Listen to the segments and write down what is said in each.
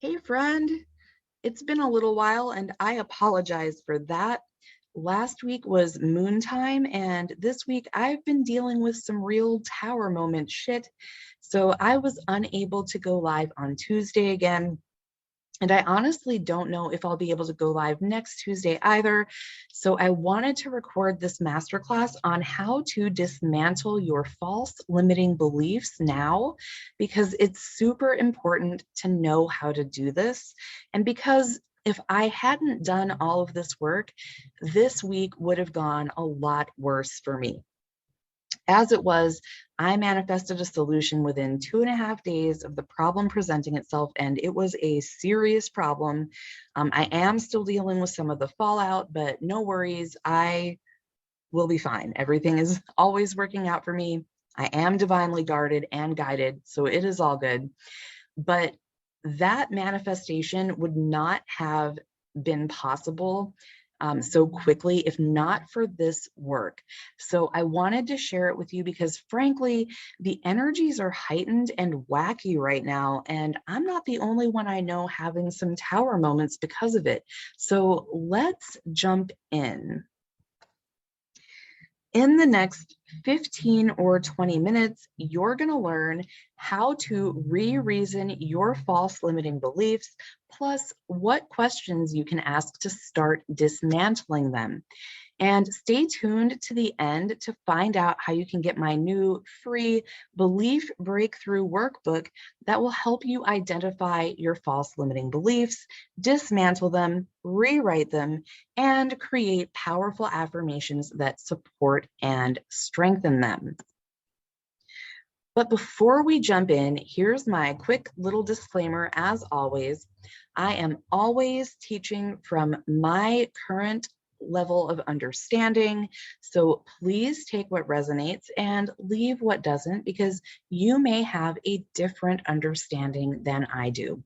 Hey friend, it's been a little while and I apologize for that. Last week was moon time and this week I've been dealing with some real tower moment shit. So I was unable to go live on Tuesday again. And I honestly don't know if I'll be able to go live next Tuesday either. So I wanted to record this masterclass on how to dismantle your false limiting beliefs now, because it's super important to know how to do this. And because if I hadn't done all of this work, this week would have gone a lot worse for me. As it was, I manifested a solution within 2.5 days of the problem presenting itself, and it was a serious problem. I am still dealing with some of the fallout, but no worries, I will be fine. Everything is always working out for me. I am divinely guarded and guided, so it is all good. But that manifestation would not have been possible so quickly if not for this work. So I wanted to share it with you because, frankly, the energies are heightened and wacky right now, and I'm not the only one I know having some tower moments because of it. So let's jump in. In the next 15 or 20 minutes, you're going to learn how to re-reason your false limiting beliefs, plus what questions you can ask to start dismantling them. And stay tuned to the end to find out how you can get my new free belief breakthrough workbook that will help you identify your false limiting beliefs, dismantle them, rewrite them, and create powerful affirmations that support and strengthen them. But before we jump in, here's my quick little disclaimer. As always, I am always teaching from my current level of understanding. So please take what resonates and leave what doesn't, because you may have a different understanding than I do.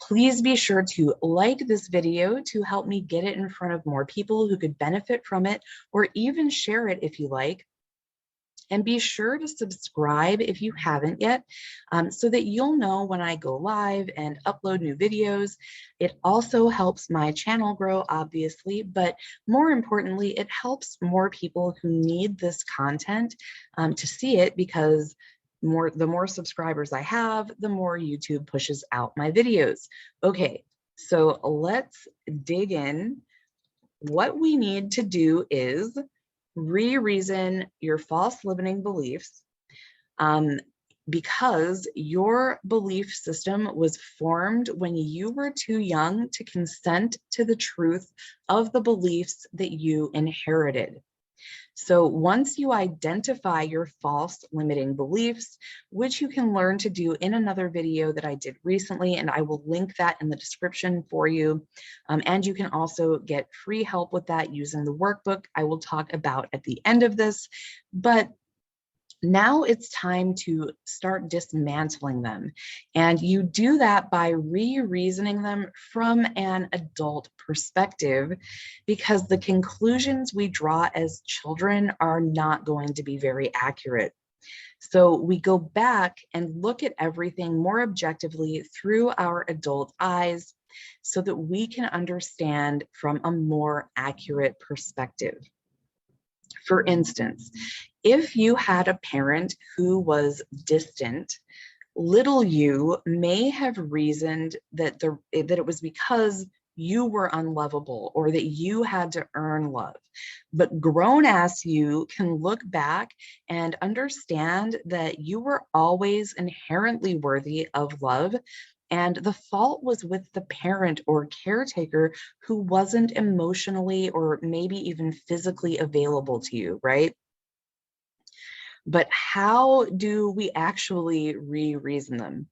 Please be sure to like this video to help me get it in front of more people who could benefit from it, or even share it if you like. And be sure to subscribe if you haven't yet, so that you'll know when I go live and upload new videos. It also helps my channel grow, obviously, but more importantly, it helps more people who need this content to see it, because the more subscribers I have, the more YouTube pushes out my videos. Okay, so let's dig in. What we need to do is re-reason your false limiting beliefs, because your belief system was formed when you were too young to consent to the truth of the beliefs that you inherited. So once you identify your false limiting beliefs, which you can learn to do in another video that I did recently, and I will link that in the description for you. And you can also get free help with that using the workbook I will talk about at the end of this. But now it's time to start dismantling them. And you do that by re-reasoning them from an adult perspective, because the conclusions we draw as children are not going to be very accurate. So we go back and look at everything more objectively through our adult eyes so that we can understand from a more accurate perspective. For instance, if you had a parent who was distant, little you may have reasoned that it was because you were unlovable or that you had to earn love. But grown ass you can look back and understand that you were always inherently worthy of love, and the fault was with the parent or caretaker who wasn't emotionally or maybe even physically available to you, right? But how do we actually re-reason them?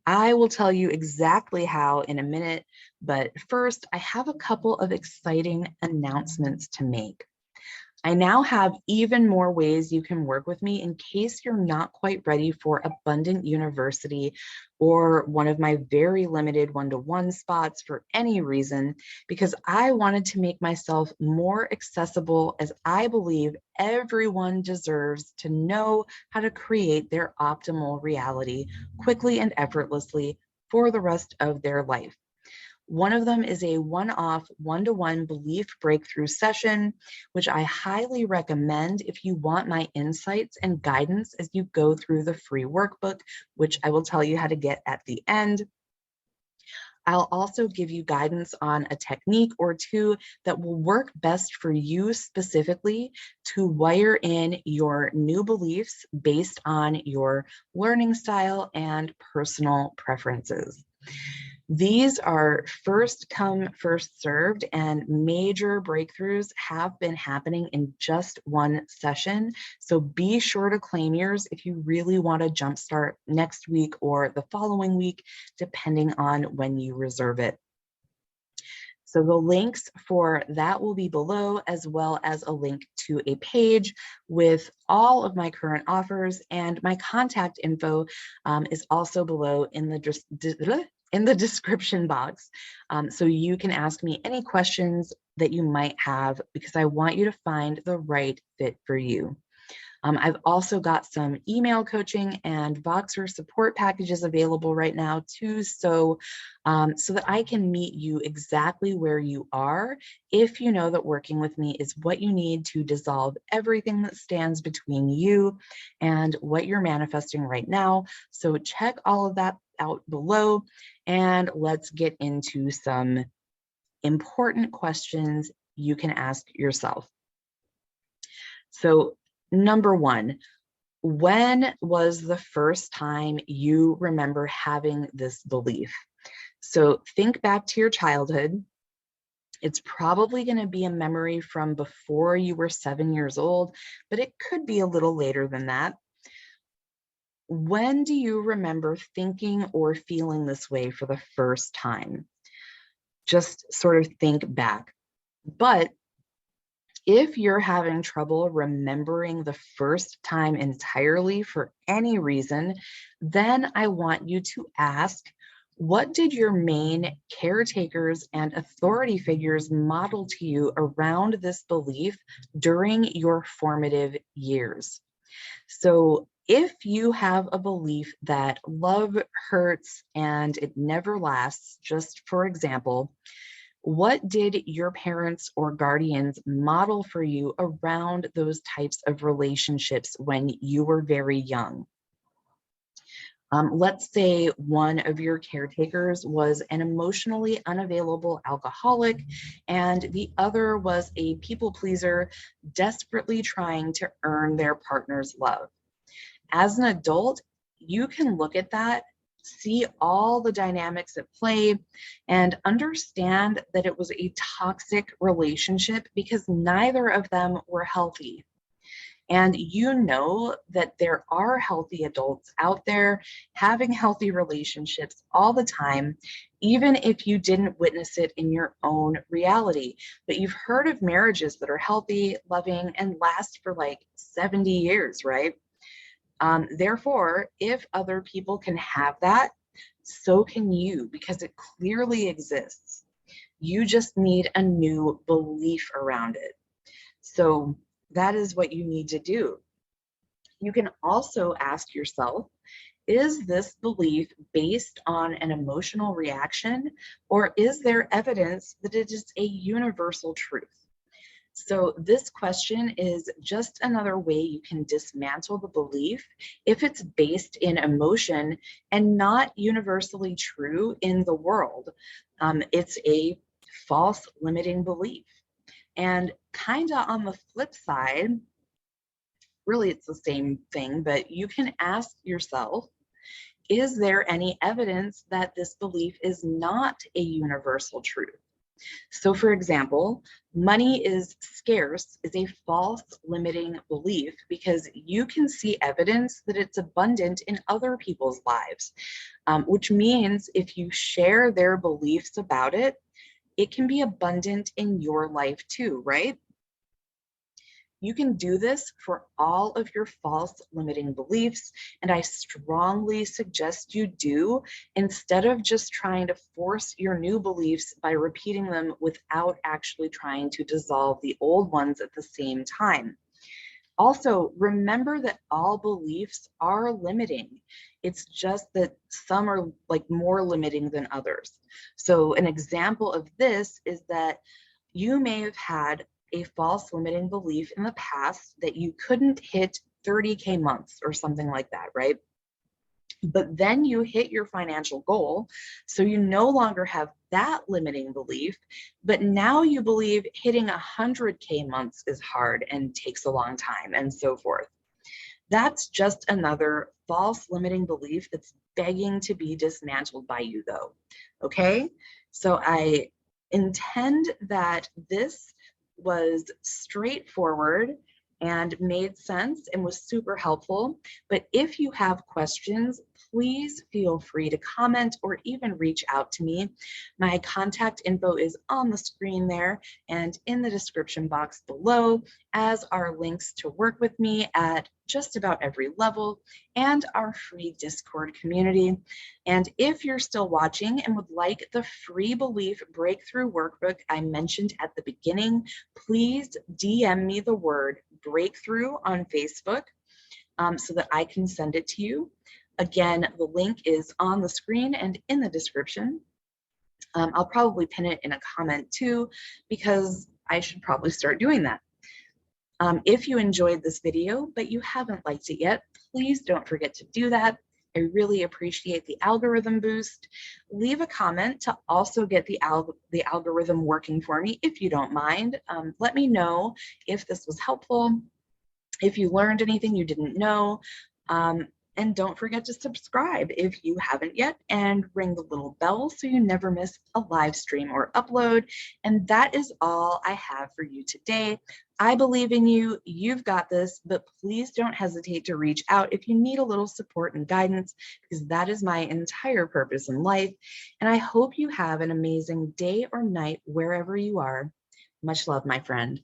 I will tell you exactly how in a minute, but first I have a couple of exciting announcements to make. I now have even more ways you can work with me in case you're not quite ready for Abundant University or one of my very limited one-to-one spots for any reason, because I wanted to make myself more accessible, as I believe everyone deserves to know how to create their optimal reality quickly and effortlessly for the rest of their life. One of them is a one-off, one-to-one belief breakthrough session, which I highly recommend if you want my insights and guidance as you go through the free workbook, which I will tell you how to get at the end. I'll also give you guidance on a technique or two that will work best for you specifically to wire in your new beliefs based on your learning style and personal preferences. These are first come, first served, and major breakthroughs have been happening in just one session. So be sure to claim yours if you really want to jumpstart next week or the following week, depending on when you reserve it. So the links for that will be below, as well as a link to a page with all of my current offers, and my contact info is also below in the description box. So you can ask me any questions that you might have, because I want you to find the right fit for you. I've also got some email coaching and Voxer support packages available right now too, so that I can meet you exactly where you are if you know that working with me is what you need to dissolve everything that stands between you and what you're manifesting right now. So check all of that out below, and let's get into some important questions you can ask yourself. So number one, when was the first time you remember having this belief? So think back to your childhood. It's probably going to be a memory from before you were 7 years old, but it could be a little later than that. When do you remember thinking or feeling this way for the first time? Just sort of think back. But if you're having trouble remembering the first time entirely for any reason, then I want you to ask, what did your main caretakers and authority figures model to you around this belief during your formative years? So if you have a belief that love hurts and it never lasts, just for example, what did your parents or guardians model for you around those types of relationships when you were very young? Let's say one of your caretakers was an emotionally unavailable alcoholic, and the other was a people pleaser desperately trying to earn their partner's love. As an adult, you can look at that, see all the dynamics at play, and understand that it was a toxic relationship because neither of them were healthy. And you know that there are healthy adults out there having healthy relationships all the time, even if you didn't witness it in your own reality. But you've heard of marriages that are healthy, loving, and last for like 70 years, right? Therefore, if other people can have that, so can you, because it clearly exists. You just need a new belief around it. So that is what you need to do. You can also ask yourself, is this belief based on an emotional reaction, or is there evidence that it is a universal truth? So this question is just another way you can dismantle the belief if it's based in emotion and not universally true in the world. It's a false limiting belief. And kind of on the flip side, really it's the same thing, but you can ask yourself, is there any evidence that this belief is not a universal truth? So for example, money is scarce is a false limiting belief because you can see evidence that it's abundant in other people's lives, which means if you share their beliefs about it, it can be abundant in your life too, right? You can do this for all of your false limiting beliefs, and I strongly suggest you do, instead of just trying to force your new beliefs by repeating them without actually trying to dissolve the old ones at the same time. Also, remember that all beliefs are limiting. It's just that some are like more limiting than others. So an example of this is that you may have had a false limiting belief in the past that you couldn't hit 30K months or something like that, right? But then you hit your financial goal. So you no longer have that limiting belief, but now you believe hitting 100K months is hard and takes a long time and so forth. That's just another false limiting belief that's begging to be dismantled by you, though. Okay? So I intend that this was straightforward and made sense and was super helpful. But if you have questions, please feel free to comment or even reach out to me. My contact info is on the screen there and in the description box below, as are links to work with me at just about every level and our free Discord community. And if you're still watching and would like the free belief breakthrough workbook I mentioned at the beginning, please DM me the word breakthrough on Facebook so that I can send it to you. Again, the link is on the screen and in the description. I'll probably pin it in a comment too, because I should probably start doing that. If you enjoyed this video, but you haven't liked it yet, please don't forget to do that. I really appreciate the algorithm boost. Leave a comment to also get the algorithm working for me, if you don't mind. Let me know if this was helpful, if you learned anything you didn't know. And don't forget to subscribe if you haven't yet, and ring the little bell so you never miss a live stream or upload. And that is all I have for you today. I believe in you, you've got this, but please don't hesitate to reach out if you need a little support and guidance, because that is my entire purpose in life. And I hope you have an amazing day or night wherever you are. Much love, my friend.